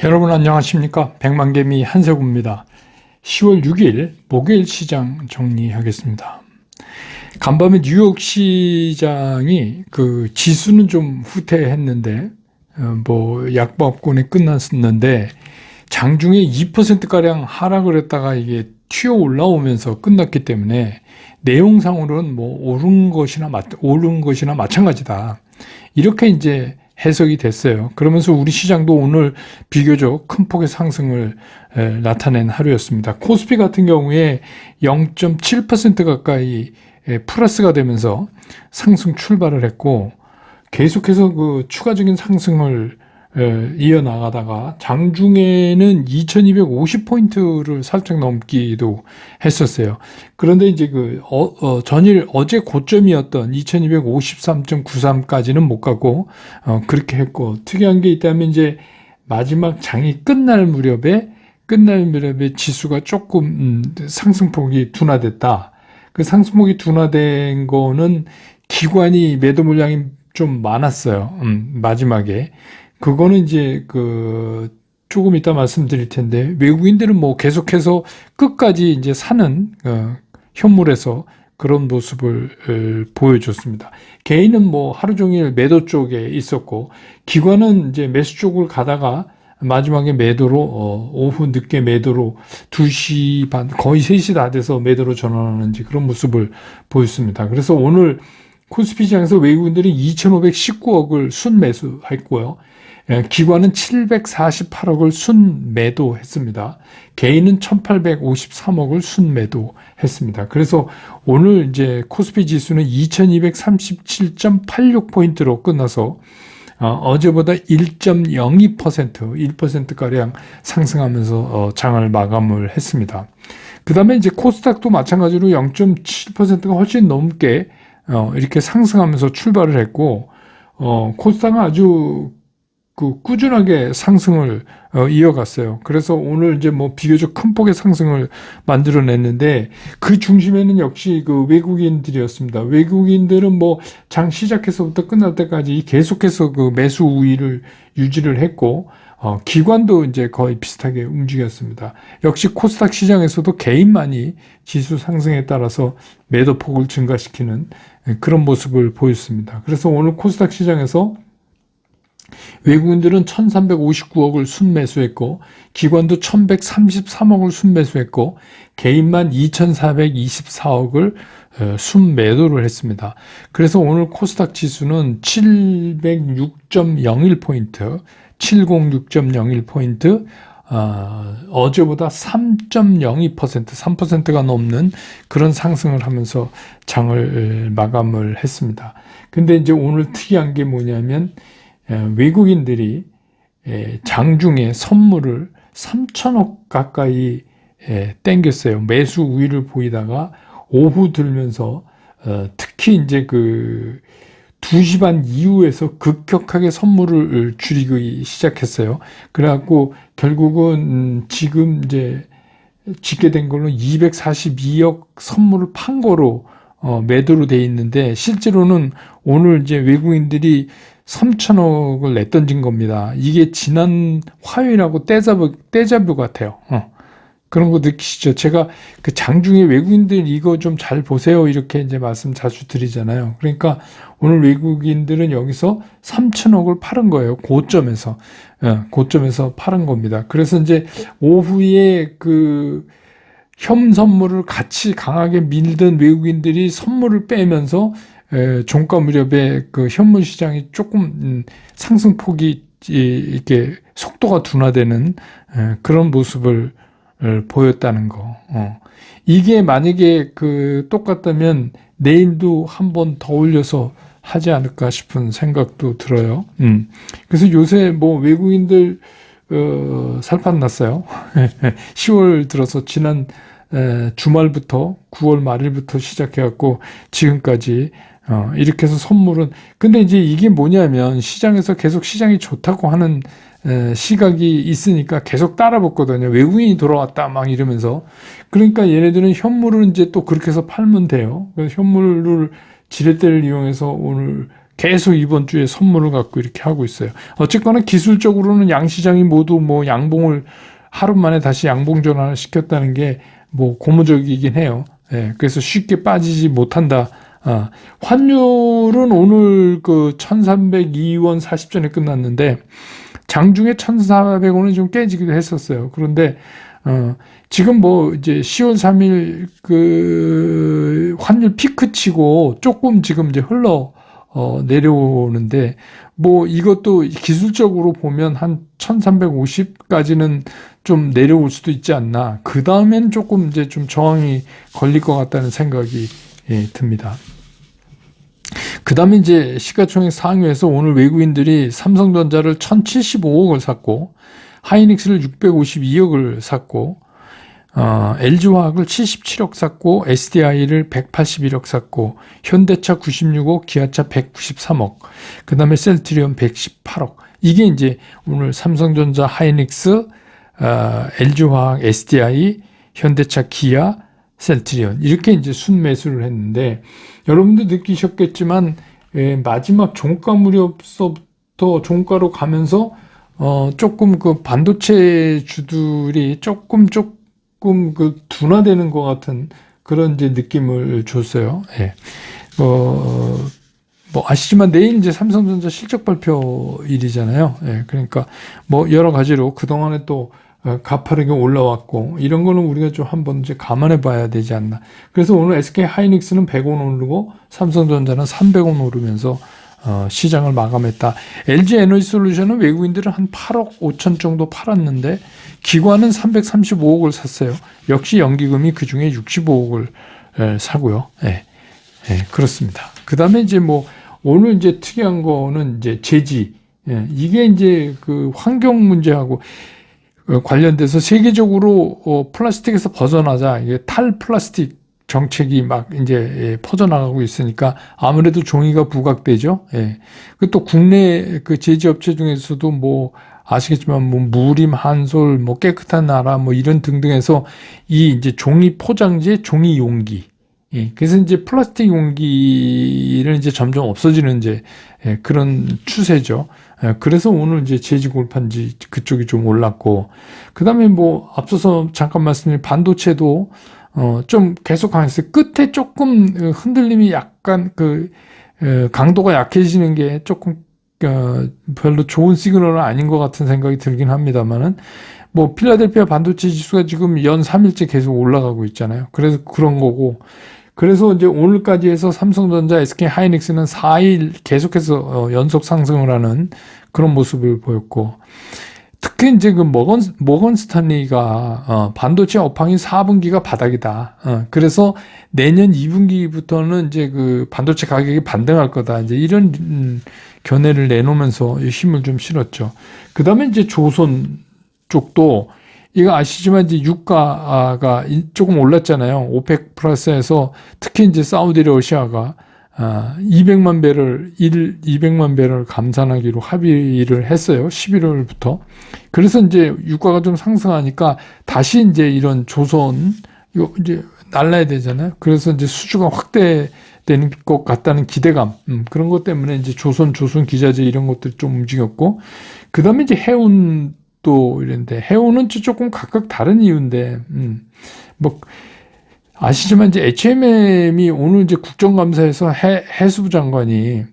여러분 안녕하십니까? 백만개미 한세구입니다. 10월 6일 목요일 시장 정리하겠습니다. 간밤에 뉴욕 시장이 지수는 좀 후퇴했는데 약보합권에 끝났었는데 장중에 2%가량 하락을 했다가 이게 튀어 올라오면서 끝났기 때문에 내용상으로는 오른 것이나 마찬가지다. 이렇게 이제 해석이 됐어요. 그러면서 우리 시장도 오늘 비교적 큰 폭의 상승을 나타낸 하루였습니다. 코스피 같은 경우에 0.7% 가까이 플러스가 되면서 상승 출발을 했고 계속해서 추가적인 상승을 이어나가다가 장중에는 2250포인트를 살짝 넘기도 했었어요. 그런데 이제 전일 어제 고점이었던 2253.93까지는 못 가고 그렇게 했고, 특이한 게 있다면 이제 마지막 장이 끝날 무렵에 지수가 조금 상승폭이 둔화됐다. 그 상승폭이 둔화된 거는 기관이 매도 물량이 좀 많았어요. 마지막에. 그거는 이제 조금 이따 말씀드릴 텐데, 외국인들은 계속해서 끝까지 이제 사는 현물에서 그런 모습을 보여줬습니다. 개인은 하루 종일 매도 쪽에 있었고, 기관은 이제 매수 쪽을 가다가 마지막에 매도로 오후 늦게 매도로 2시 반 거의 3시 다 돼서 매도로 전환하는지 그런 모습을 보였습니다. 그래서 오늘 코스피 시장에서 외국인들이 2,519억을 순매수했고요. 기관은 748억을 순매도했습니다. 개인은 1,853억을 순매도했습니다. 그래서 오늘 이제 코스피 지수는 2,237.86포인트로 끝나서 어제보다 1.02%, 1%가량 상승하면서 장을 마감을 했습니다. 그 다음에 이제 코스닥도 마찬가지로 0.7%가 훨씬 넘게 이렇게 상승하면서 출발을 했고, 코스닥은 아주 꾸준하게 상승을 이어갔어요. 그래서 오늘 이제 비교적 큰 폭의 상승을 만들어냈는데 그 중심에는 역시 외국인들이었습니다. 외국인들은 장 시작해서부터 끝날 때까지 계속해서 매수 우위를 유지를 했고, 기관도 이제 거의 비슷하게 움직였습니다. 역시 코스닥 시장에서도 개인만이 지수 상승에 따라서 매도폭을 증가시키는 그런 모습을 보였습니다. 그래서 오늘 코스닥 시장에서 외국인들은 1,359억을 순매수했고, 기관도 1,133억을 순매수했고, 개인만 2,424억을 순매도를 했습니다. 그래서 오늘 코스닥 지수는 706.01포인트, 706.01포인트, 어제보다 3.02%, 3%가 넘는 그런 상승을 하면서 장을 마감을 했습니다. 근데 이제 오늘 특이한 게 뭐냐면, 외국인들이 장중에 선물을 3천억 가까이 땡겼어요. 매수 우위를 보이다가 오후 들면서 특히 이제 2시 반 이후에서 급격하게 선물을 줄이기 시작했어요. 그래갖고 결국은 지금 이제 짓게 된 걸로 242억 선물을 판 거로 매도로 돼 있는데, 실제로는 오늘 이제 외국인들이 3천억을 내던진 겁니다. 이게 지난 화요일하고 떼자뷰 같아요. 그런 거 느끼시죠? 제가 장중에 외국인들 이거 좀 잘 보세요, 이렇게 이제 말씀 자주 드리잖아요. 그러니까 오늘 외국인들은 여기서 3천억을 팔은 거예요. 고점에서 팔은 겁니다. 그래서 이제 오후에 현 선물을 같이 강하게 밀던 외국인들이 선물을 빼면서 종가 무렵에 현물 시장이 조금 상승폭이 이렇게 속도가 둔화되는 그런 모습을 보였다는 거. 이게 만약에 똑같다면 내일도 한 번 더 올려서 하지 않을까 싶은 생각도 들어요. 그래서 요새 외국인들 살판 났어요. 10월 들어서 지난 주말부터 9월 말일부터 시작해갖고 지금까지 이렇게 해서 선물은, 근데 이제 이게 뭐냐면 시장에서 계속 시장이 좋다고 하는 시각이 있으니까 계속 따라 붙거든요. 외국인이 돌아왔다 막 이러면서. 그러니까 얘네들은 현물을 이제 또 그렇게 해서 팔면 돼요. 그래서 현물을 지렛대를 이용해서 오늘 계속 이번 주에 선물을 갖고 이렇게 하고 있어요. 어쨌거나 기술적으로는 양시장이 모두 뭐 양봉을 하루 만에 다시 양봉 전환을 시켰다는 게 뭐 고무적이긴 해요. 예, 그래서 쉽게 빠지지 못한다. 환율은 오늘 그 1302원 40전에 끝났는데 장중에 1400원은 좀 깨지기도 했었어요. 그런데 지금 뭐 이제 10월 3일 그 환율 피크 치고 조금 지금 이제 내려오는데 뭐 이것도 기술적으로 보면 한 1350까지는 좀 내려올 수도 있지 않나. 그 다음엔 조금 이제 좀 저항이 걸릴 것 같다는 생각이 듭니다. 그 다음에 이제 시가총액 상위에서 오늘 외국인들이 삼성전자를 1075억을 샀고, 하이닉스를 652억을 샀고, LG화학을 77억 샀고, SDI를 181억 샀고, 현대차 96억, 기아차 193억, 그 다음에 셀트리온 118억. 이게 이제 오늘 삼성전자, 하이닉스, LG화학, SDI, 현대차, 기아, 셀트리온 이렇게 이제 순매수를 했는데 여러분도 느끼셨겠지만 마지막 종가 무렵서부터 종가로 가면서 조금 그 반도체 주들이 조금 그 둔화되는 것 같은 그런 이제 느낌을 줬어요. 예. 뭐 아시지만 내일 이제 삼성전자 실적 발표일이잖아요. 예. 그러니까 뭐 여러 가지로 그동안에 또 가파르게 올라왔고 이런 거는 우리가 좀 한번 이제 감안해 봐야 되지 않나. 그래서 오늘 SK 하이닉스는 100원 오르고 삼성전자는 300원 오르면서 시장을 마감했다. LG 에너지 솔루션은 외국인들은 한 8억 5천 정도 팔았는데 기관은 335억을 샀어요. 역시 연기금이 그 중에 65억을 사고요. 예. 예, 그렇습니다. 그 다음에 이제 뭐 오늘 이제 특이한 거는 이제 제지. 예, 이게 이제 그 환경 문제하고 관련돼서 세계적으로 플라스틱에서 벗어나자 이게 탈플라스틱 정책이 막 이제 퍼져나가고 있으니까 아무래도 종이가 부각되죠. 예. 그 또 국내 그 제지업체 중에서도 뭐 아시겠지만 뭐 무림, 한솔, 뭐 깨끗한 나라 뭐 이런 등등해서 이 이제 종이 포장재, 종이 용기. 예. 그래서 이제 플라스틱 용기를 이제 점점 없어지는 이제 그런 추세죠. 그래서 오늘 이제 제지 골판지 그쪽이 좀 올랐고, 그 다음에 뭐 앞서서 잠깐 말씀드린 반도체도 좀 계속 강했어요. 끝에 조금 흔들림이 약간 그 강도가 약해지는 게 조금 별로 좋은 시그널은 아닌 것 같은 생각이 들긴 합니다만은 뭐 필라델피아 반도체 지수가 지금 연 3일째 계속 올라가고 있잖아요. 그래서 그런 거고. 그래서 이제 오늘까지 해서 삼성전자, SK 하이닉스는 4일 계속해서 연속 상승을 하는 그런 모습을 보였고, 특히 이제 그 모건 스탠리가 반도체 업황이 4분기가 바닥이다. 그래서 내년 2분기부터는 이제 그 반도체 가격이 반등할 거다. 이제 이런 견해를 내놓으면서 힘을 좀 실었죠. 그 다음에 이제 조선 쪽도 이거 아시지만 이제 유가가 조금 올랐잖아요. 오펙 플러스에서 특히 이제 사우디러시아가 200만 배럴 감산하기로 합의를 했어요. 11월부터. 그래서 이제 유가가 좀 상승하니까 다시 이제 이런 조선 이거 이제 날라야 되잖아요. 그래서 이제 수주가 확대되는 것 같다는 기대감, 그런 것 때문에 이제 조선 기자재 이런 것들이 좀 움직였고, 그 다음에 이제 해운 또 이런데 해운은 조금 각각 다른 이유인데 뭐 아시지만 이제 HMM이 오늘 이제 국정감사에서 해수부 장관이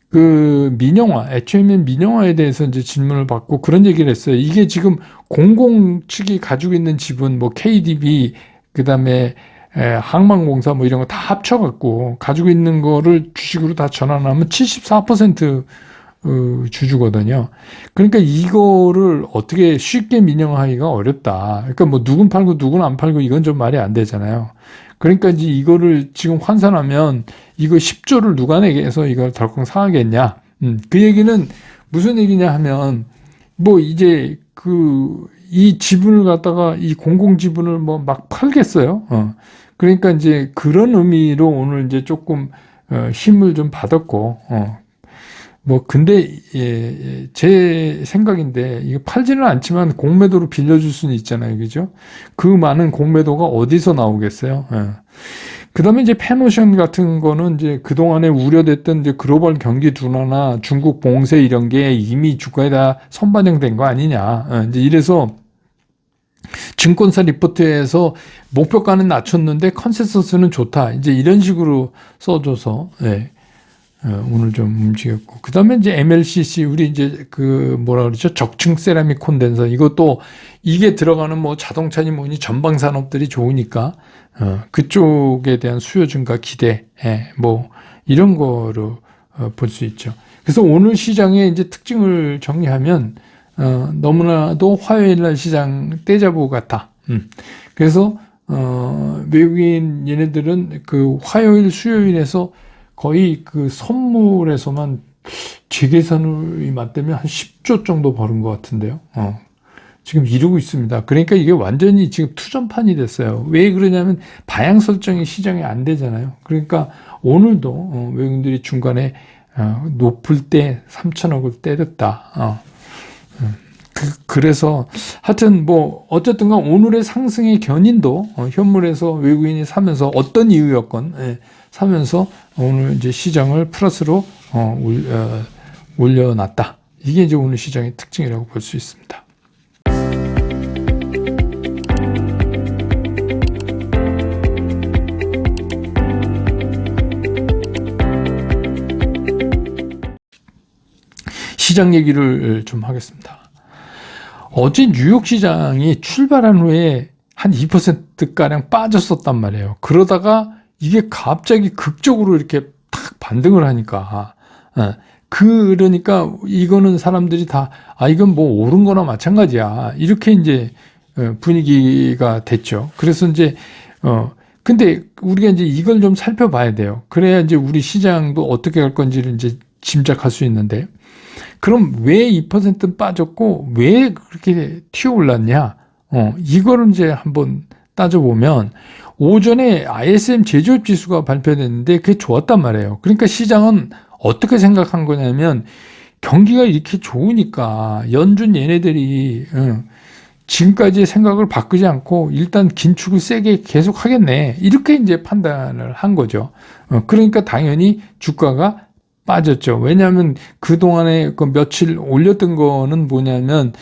그 HMM 민영화에 대해서 이제 질문을 받고 그런 얘기를 했어요. 이게 지금 공공 측이 가지고 있는 지분 뭐 KDB 그다음에 항만공사 뭐 이런 거 다 합쳐갖고 가지고 있는 거를 주식으로 다 전환하면 74% 주주거든요. 그러니까 이거를 어떻게 쉽게 민영화하기가 어렵다. 그러니까 뭐 누군 팔고 누군 안 팔고 이건 좀 말이 안 되잖아요. 그러니까 이제 이거를 지금 환산하면 이거 10조를 누가 내게 해서 이걸 덜컹 사가겠냐. 그 얘기는 무슨 얘기냐 하면 뭐 이제 이 지분을 갖다가 이 공공 지분을 뭐 막 팔겠어요. 그러니까 이제 그런 의미로 오늘 이제 조금 힘을 좀 받았고 뭐 근데 제 생각인데 이거 팔지는 않지만 공매도로 빌려줄 수는 있잖아요, 그죠? 그 많은 공매도가 어디서 나오겠어요? 그다음에 이제 펜오션 같은 거는 이제 그동안에 우려됐던 이제 글로벌 경기 둔화나 중국 봉쇄 이런 게 이미 주가에 다 선반영된 거 아니냐. 이제 이래서 증권사 리포트에서 목표가는 낮췄는데 컨센서스는 좋다. 이제 이런 식으로 써줘서, 네. 오늘 좀 움직였고. 그 다음에 이제 MLCC, 우리 이제 그 뭐라 그러죠? 적층 세라믹 콘덴서. 이것도 이게 들어가는 뭐 자동차니 뭐니 전방 산업들이 좋으니까, 그쪽에 대한 수요 증가 기대, 뭐 이런 거로 볼 수 있죠. 그래서 오늘 시장의 이제 특징을 정리하면, 너무나도 화요일 날 시장 떼잡고 같아. 그래서, 외국인 얘네들은 그 화요일, 수요일에서 거의 그 선물에서만 제 계산이 맞다면 한 10조 정도 버는 것 같은데요. 지금 이러고 있습니다. 그러니까 이게 완전히 지금 투전판이 됐어요. 왜 그러냐면 방향 설정이 시장에 안 되잖아요. 그러니까 오늘도 외국인들이 중간에 높을 때 3천억을 때렸다. 그래서 하여튼 뭐 어쨌든 간 오늘의 상승의 견인도 현물에서 외국인이 사면서 어떤 이유였건 사면서 오늘 이제 시장을 플러스로 올려놨다. 이게 이제 오늘 시장의 특징이라고 볼 수 있습니다. 시장 얘기를 좀 하겠습니다. 어제 뉴욕 시장이 출발한 후에 한 2%가량 빠졌었단 말이에요. 그러다가 이게 갑자기 극적으로 이렇게 탁 반등을 하니까, 그러니까 이거는 사람들이 다, 이건 뭐 오른 거나 마찬가지야. 이렇게 이제 분위기가 됐죠. 그래서 이제, 근데 우리가 이제 이걸 좀 살펴봐야 돼요. 그래야 이제 우리 시장도 어떻게 갈 건지를 이제 짐작할 수 있는데, 그럼 왜 2% 빠졌고 왜 그렇게 튀어 올랐냐? 이거를 이제 한번 따져보면 오전에 ISM 제조업 지수가 발표됐는데 그게 좋았단 말이에요. 그러니까 시장은 어떻게 생각한 거냐면 경기가 이렇게 좋으니까 연준 얘네들이 지금까지의 생각을 바꾸지 않고 일단 긴축을 세게 계속 하겠네. 이렇게 이제 판단을 한 거죠. 그러니까 당연히 주가가 빠졌죠. 왜냐하면 그동안에 그 며칠 올렸던 거는 뭐냐면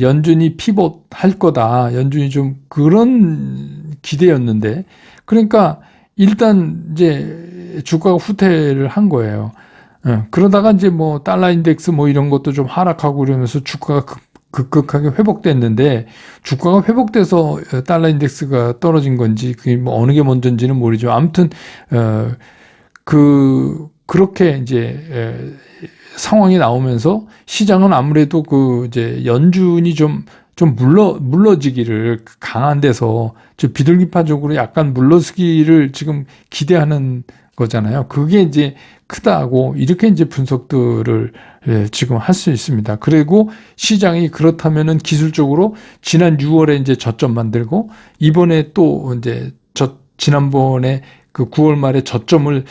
연준이 피벗 할 거다. 연준이 좀 그런 기대였는데 그러니까 일단 이제 주가가 후퇴를 한 거예요. 그러다가 이제 뭐 달러 인덱스 뭐 이런 것도 좀 하락하고 그러면서 주가가 급격하게 회복됐는데 주가가 회복돼서 달러 인덱스가 떨어진 건지 그게 뭐 어느 게 먼저인지는 모르죠. 아무튼 그렇게 이제 상황이 나오면서 시장은 아무래도 그 이제 연준이 좀 물러지기를 강한 데서 좀 비둘기파적으로 약간 물러서기를 지금 기대하는 거잖아요. 그게 이제 크다고 이렇게 이제 분석들을 지금 할 수 있습니다. 그리고 시장이 그렇다면은 기술적으로 지난 6월에 이제 저점 만들고 이번에 또 이제 지난번에 그 9월 말에 저점을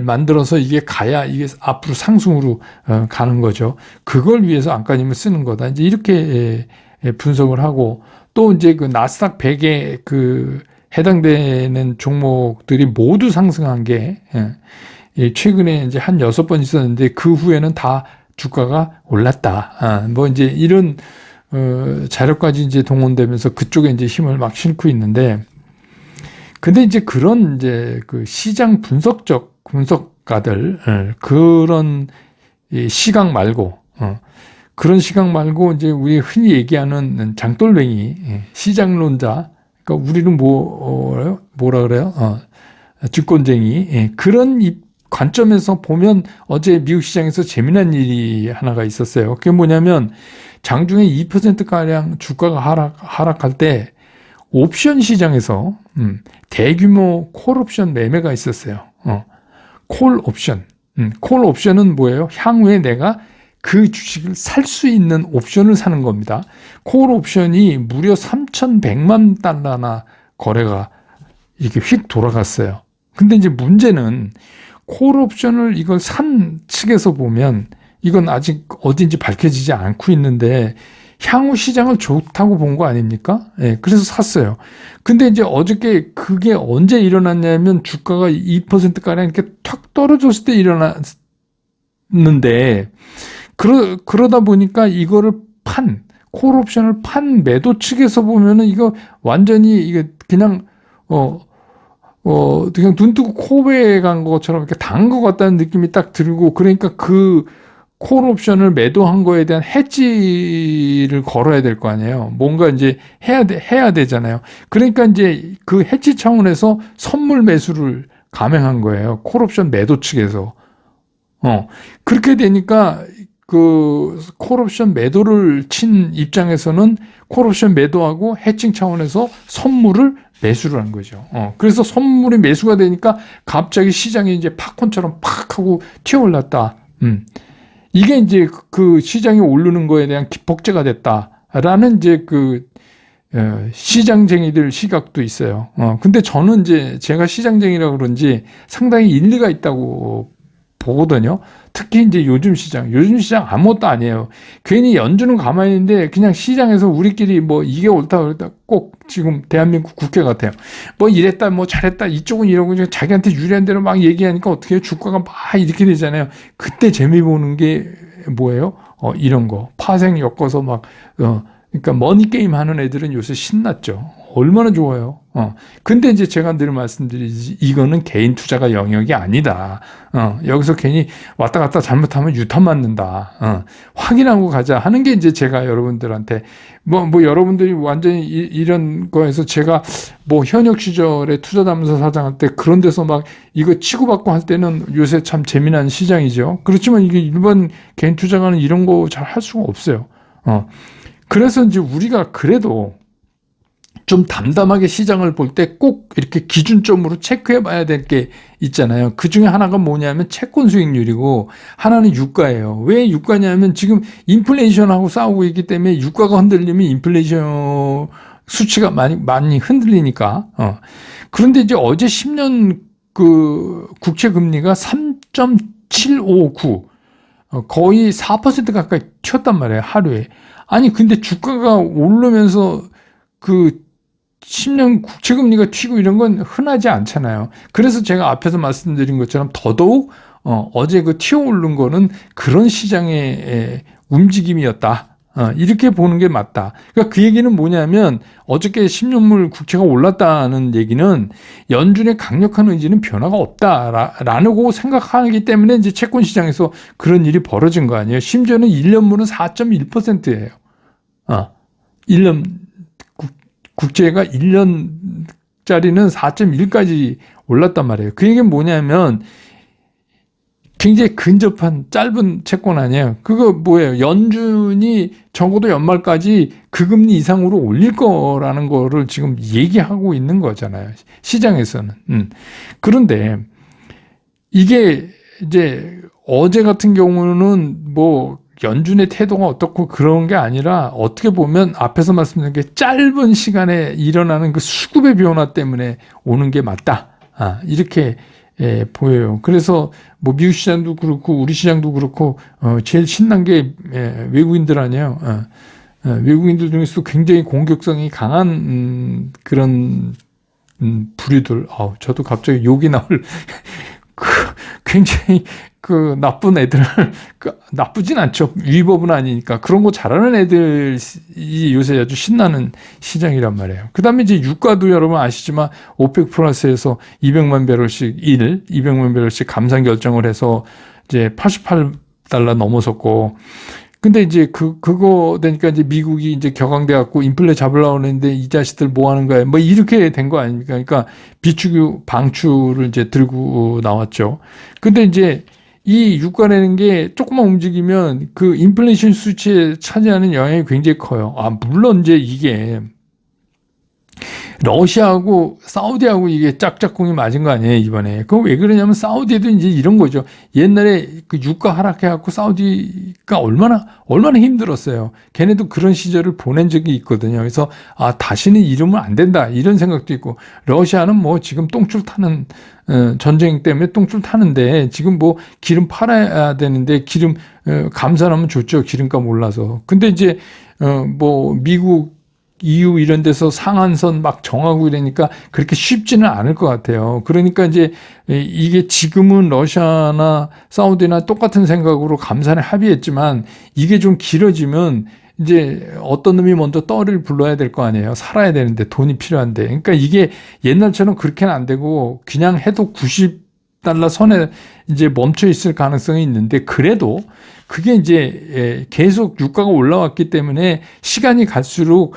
만들어서 이게 가야 이게 앞으로 상승으로 가는 거죠. 그걸 위해서 안가님을 쓰는 거다. 이제 이렇게 분석을 하고 또 이제 그 나스닥 100에 그 해당되는 종목들이 모두 상승한 게 최근에 이제 한 6번 있었는데 그 후에는 다 주가가 올랐다. 뭐 이제 이런 자료까지 이제 동원되면서 그쪽에 이제 힘을 막 싣고 있는데 근데 이제 그런 이제 그 시장 분석가들 그런 시각 말고 그런 시각 말고 이제 우리 흔히 얘기하는 장돌뱅이 시장론자 그러니까 우리는 뭐라 그래요? 주권쟁이 그런 관점에서 보면 어제 미국 시장에서 재미난 일이 하나가 있었어요. 그게 뭐냐면 장중에 2%가량 주가가 하락할 때 옵션 시장에서 대규모 콜 옵션 매매가 있었어요. 콜 옵션. 콜 옵션은 뭐예요? 향후에 내가 그 주식을 살 수 있는 옵션을 사는 겁니다. 콜 옵션이 무려 3,100만 달러나 거래가 이렇게 휙 돌아갔어요. 근데 이제 문제는 콜 옵션을 이걸 산 측에서 보면 이건 아직 어딘지 밝혀지지 않고 있는데 향후 시장을 좋다고 본 거 아닙니까? 예, 그래서 샀어요. 근데 이제 어저께 그게 언제 일어났냐면 주가가 2%가량 이렇게 탁 떨어졌을 때 일어났는데, 그러다 보니까 이거를 콜옵션을 판 매도 측에서 보면은 이거 완전히 이게 그냥, 그냥 눈 뜨고 코베에 간 것처럼 이렇게 단 것 같다는 느낌이 딱 들고, 그러니까 그 콜옵션을 매도한 거에 대한 해지를 걸어야 될 거 아니에요. 뭔가 이제 해야 되잖아요. 그러니까 이제 그 해지 차원에서 선물 매수를 감행한 거예요. 콜옵션 매도 측에서. 그렇게 되니까 그 콜옵션 매도를 친 입장에서는 콜옵션 매도하고 해칭 차원에서 선물을 매수를 한 거죠. 그래서 선물이 매수가 되니까 갑자기 시장이 이제 팝콘처럼 팍 하고 튀어 올랐다. 이게 이제 그 시장이 오르는 거에 대한 기폭제가 됐다라는 이제 시장쟁이들 시각도 있어요. 근데 저는 이제 제가 시장쟁이라 그런지 상당히 일리가 있다고 보거든요. 특히 이제 요즘 시장 아무것도 아니에요. 괜히 연준은 가만히 있는데 그냥 시장에서 우리끼리 뭐 이게 옳다 그랬다 꼭 지금 대한민국 국회 같아요. 뭐 이랬다 뭐 잘했다 이쪽은 이러고 자기한테 유리한 대로 막 얘기하니까 어떻게 해요? 주가가 막 이렇게 되잖아요. 그때 재미 보는 게 뭐예요? 이런 거 파생 엮어서 막 그러니까 머니 게임 하는 애들은 요새 신났죠. 얼마나 좋아요. 근데 이제 제가 늘 말씀드리지, 이거는 개인 투자가 영역이 아니다. 여기서 괜히 왔다 갔다 잘못하면 유탄 맞는다. 확인하고 가자 하는 게 이제 제가 여러분들한테, 뭐 여러분들이 완전히 이런 거에서 제가 뭐 현역 시절에 투자자문사 사장할 때 그런 데서 막 이거 치고받고 할 때는 요새 참 재미난 시장이죠. 그렇지만 이게 일반 개인 투자가는 이런 거 잘 할 수가 없어요. 그래서 이제 우리가 그래도 좀 담담하게 시장을 볼 때 꼭 이렇게 기준점으로 체크해 봐야 될 게 있잖아요. 그 중에 하나가 뭐냐면 채권 수익률이고 하나는 유가예요. 왜 유가냐면 지금 인플레이션하고 싸우고 있기 때문에 유가가 흔들리면 인플레이션 수치가 많이 흔들리니까. 그런데 이제 어제 10년 그 국채 금리가 3.759 거의 4% 가까이 튀었단 말이에요. 하루에. 아니 근데 주가가 오르면서 그 10년 국채금리가 튀고 이런 건 흔하지 않잖아요. 그래서 제가 앞에서 말씀드린 것처럼 더더욱 어제 그 튀어 오른 거는 그런 시장의 움직임이었다. 이렇게 보는 게 맞다. 그러니까 그 얘기는 뭐냐면 어저께 10년물 국채가 올랐다는 얘기는 연준의 강력한 의지는 변화가 없다라고 생각하기 때문에 이제 채권 시장에서 그런 일이 벌어진 거 아니에요. 심지어는 1년물은 4.1%예요. 1년 국채가 1년짜리는 4.1까지 올랐단 말이에요. 그 얘기는 뭐냐면 굉장히 근접한 짧은 채권 아니에요. 그거 뭐예요? 연준이 적어도 연말까지 그 금리 이상으로 올릴 거라는 거를 지금 얘기하고 있는 거잖아요. 시장에서는. 그런데 이게 이제 어제 같은 경우는 뭐 연준의 태도가 어떻고 그런 게 아니라 어떻게 보면 앞에서 말씀드린 게 짧은 시간에 일어나는 그 수급의 변화 때문에 오는 게 맞다. 이렇게 보여요. 그래서 뭐 미국 시장도 그렇고 우리 시장도 그렇고 제일 신난 게 외국인들 아니에요. 외국인들 중에서도 굉장히 공격성이 강한 그런 부류들. 저도 갑자기 욕이 나올 굉장히 그 나쁜 애들 나쁘진 않죠. 위법은 아니니까 그런 거 잘하는 애들이 요새 아주 신나는 시장이란 말이에요. 그 다음에 이제 유가도 여러분 아시지만 오펙 플러스에서 200만 배럴씩 200만 배럴씩 감산 결정을 해서 이제 88달러 넘어섰고, 근데 이제 그거 되니까 이제 미국이 이제 격앙돼 갖고 인플레 잡으려고 하는데 이 자식들 뭐 하는 거야? 뭐 이렇게 된 거 아닙니까? 그러니까 비축유 방출을 이제 들고 나왔죠. 근데 이제 이 유가라는 게 조금만 움직이면 그 인플레이션 수치에 차지하는 영향이 굉장히 커요. 물론 이제 이게 러시아하고 사우디하고 이게 짝짝꿍이 맞은 거 아니에요, 이번에. 그거 왜 그러냐면 사우디에도 이제 이런 거죠. 옛날에 그 유가 하락해갖고 사우디가 얼마나 힘들었어요. 걔네도 그런 시절을 보낸 적이 있거든요. 그래서 다시는 이러면 안 된다, 이런 생각도 있고, 러시아는 뭐 지금 똥줄 타는 전쟁 때문에 똥줄 타는데 지금 뭐 기름 팔아야 되는데 기름 감산하면 좋죠. 기름값 올라서. 근데 이제 뭐 미국 EU 이런 데서 상한선 막 정하고 이러니까 그렇게 쉽지는 않을 것 같아요. 그러니까 이제 이게 지금은 러시아나 사우디나 똑같은 생각으로 감산에 합의했지만 이게 좀 길어지면 이제 어떤 놈이 먼저 떠를 불러야 될 거 아니에요. 살아야 되는데 돈이 필요한데. 그러니까 이게 옛날처럼 그렇게는 안 되고 그냥 해도 90달러 선에 이제 멈춰 있을 가능성이 있는데 그래도 그게 이제 계속 유가가 올라왔기 때문에 시간이 갈수록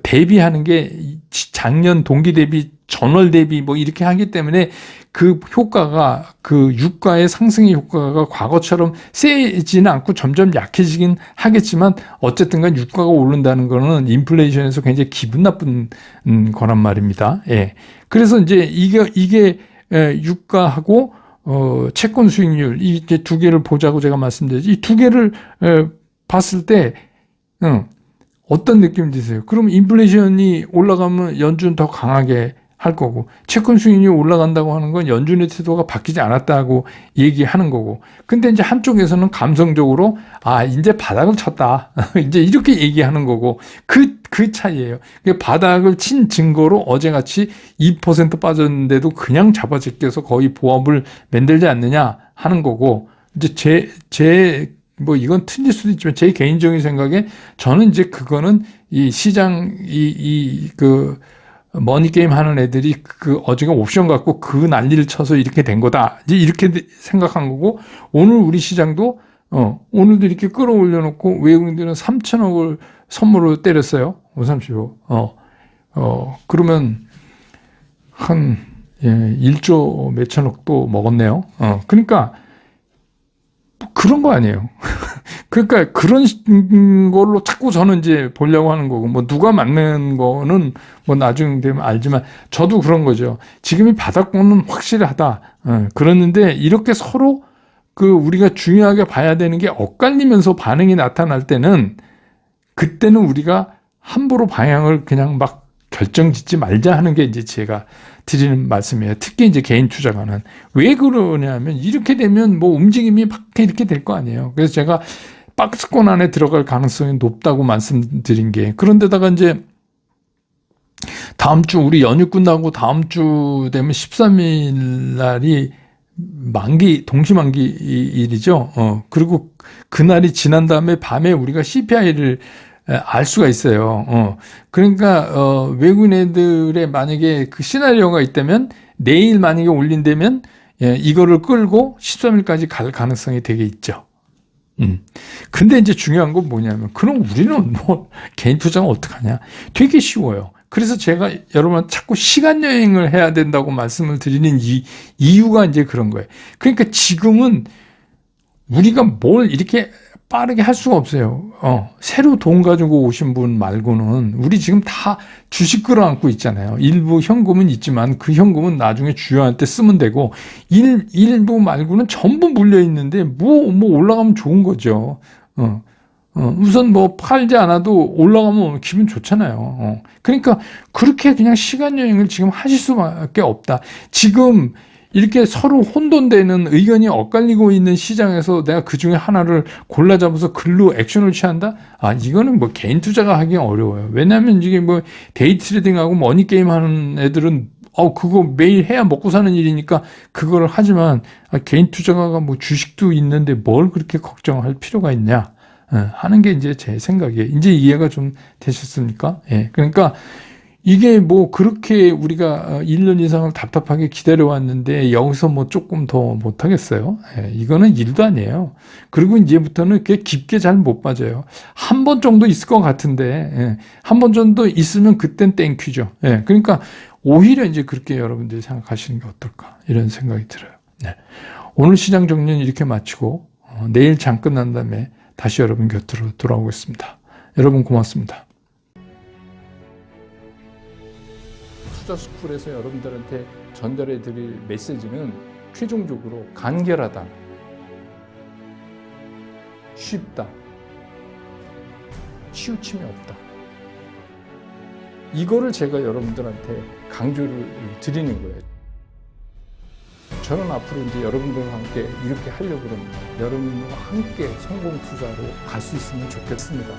대비하는 게 작년 동기 대비 전월 대비 뭐 이렇게 하기 때문에 그 효과가 그 유가의 상승의 효과가 과거처럼 세지는 않고 점점 약해지긴 하겠지만 어쨌든 간 유가가 오른다는 거는 인플레이션에서 굉장히 기분 나쁜 거란 말입니다. 예. 그래서 이제 이게 유가하고 채권 수익률 이제 두 개를 보자고 제가 말씀드렸죠. 이 두 개를 봤을 때 어떤 느낌 드세요? 그럼 인플레이션이 올라가면 연준 더 강하게 할 거고 채권 수익률이 올라간다고 하는 건 연준의 태도가 바뀌지 않았다고 얘기하는 거고 근데 이제 한쪽에서는 감성적으로 이제 바닥을 쳤다 이제 이렇게 얘기하는 거고 그 차이예요. 바닥을 친 증거로 어제같이 2% 빠졌는데도 그냥 잡아제껴서 거의 보합을 만들지 않느냐 하는 거고 이제 뭐 이건 틀릴 수도 있지만 제 개인적인 생각에 저는 이제 그거는 이 시장 머니 게임 하는 애들이 어제가 옵션 갖고 그 난리를 쳐서 이렇게 된 거다. 이제 이렇게 생각한 거고 오늘 우리 시장도 오늘도 이렇게 끌어올려 놓고 외국인들은 3천억을 선물로 때렸어요. 535. 그러면 한 1조 몇천억도 먹었네요. 그러니까 그런 거 아니에요. 그러니까 그런 걸로 자꾸 저는 이제 보려고 하는 거고, 뭐 누가 맞는 거는 뭐 나중 되면 알지만 저도 그런 거죠. 지금이 바닥권은 확실하다. 그러는데 이렇게 서로 우리가 중요하게 봐야 되는 게 엇갈리면서 반응이 나타날 때는 그때는 우리가 함부로 방향을 그냥 막 결정짓지 말자 하는 게 이제 제가 드리는 말씀이에요. 특히 이제 개인 투자가는 왜 그러냐면 이렇게 되면 뭐 움직임이 막 이렇게 될 거 아니에요. 그래서 제가 박스권 안에 들어갈 가능성이 높다고 말씀드린 게 그런데다가 이제 다음 주 우리 연휴 끝나고 다음 주 되면 13일 날이 동시만기 일이죠. 그리고 그날이 지난 다음에 밤에 우리가 CPI를 알 수가 있어요. 그러니까 외국인 애들의 만약에 그 시나리오가 있다면 내일 만약에 올린다면 이거를 끌고 13일까지 갈 가능성이 되게 있죠. 근데 이제 중요한 건 뭐냐면 그럼 우리는 뭐 개인 투자는 어떡하냐? 되게 쉬워요. 그래서 제가 여러분 자꾸 시간 여행을 해야 된다고 말씀을 드리는 이유가 이제 그런 거예요. 그러니까 지금은 우리가 뭘 이렇게 빠르게 할 수가 없어요. 새로 돈 가지고 오신 분 말고는 우리 지금 다 주식 끌어안고 있잖아요. 일부 현금은 있지만 그 현금은 나중에 중요할 때 쓰면 되고 일부 말고는 전부 물려 있는데 뭐 올라가면 좋은 거죠. 우선 뭐 팔지 않아도 올라가면 기분 좋잖아요. 그러니까 그렇게 그냥 시간 여행을 지금 하실 수밖에 없다. 지금 이렇게 서로 혼돈되는 의견이 엇갈리고 있는 시장에서 내가 그 중에 하나를 골라 잡아서 글로 액션을 취한다? 이거는 뭐 개인 투자가 하기 어려워요. 왜냐하면 이게 뭐 데이 트레이딩하고 머니 게임 하는 애들은 그거 매일 해야 먹고 사는 일이니까 그거를 하지만 개인 투자가가 뭐 주식도 있는데 뭘 그렇게 걱정할 필요가 있냐 하는 게 이제 제 생각이에요. 이제 이해가 좀 되셨습니까? 예. 그러니까 이게 뭐 그렇게 우리가 1년 이상을 답답하게 기다려왔는데 여기서 뭐 조금 더 못하겠어요? 예, 이거는 일도 아니에요. 그리고 이제부터는 그게 깊게 잘 못 빠져요. 한 번 정도 있을 것 같은데 한 번 정도 있으면 그땐 땡큐죠. 예, 그러니까 오히려 이제 그렇게 여러분들이 생각하시는 게 어떨까 이런 생각이 들어요. 네. 오늘 시장 정리는 이렇게 마치고 내일 장 끝난 다음에 다시 여러분 곁으로 돌아오겠습니다. 여러분 고맙습니다. 투자스쿨에서 여러분들한테 전달해 드릴 메시지는 최종적으로 간결하다, 쉽다, 치우침이 없다. 이거를 제가 여러분들한테 강조를 드리는 거예요. 저는 앞으로 이제 여러분들과 함께 이렇게 하려고 합니다. 여러분과 함께 성공 투자로 갈 수 있으면 좋겠습니다.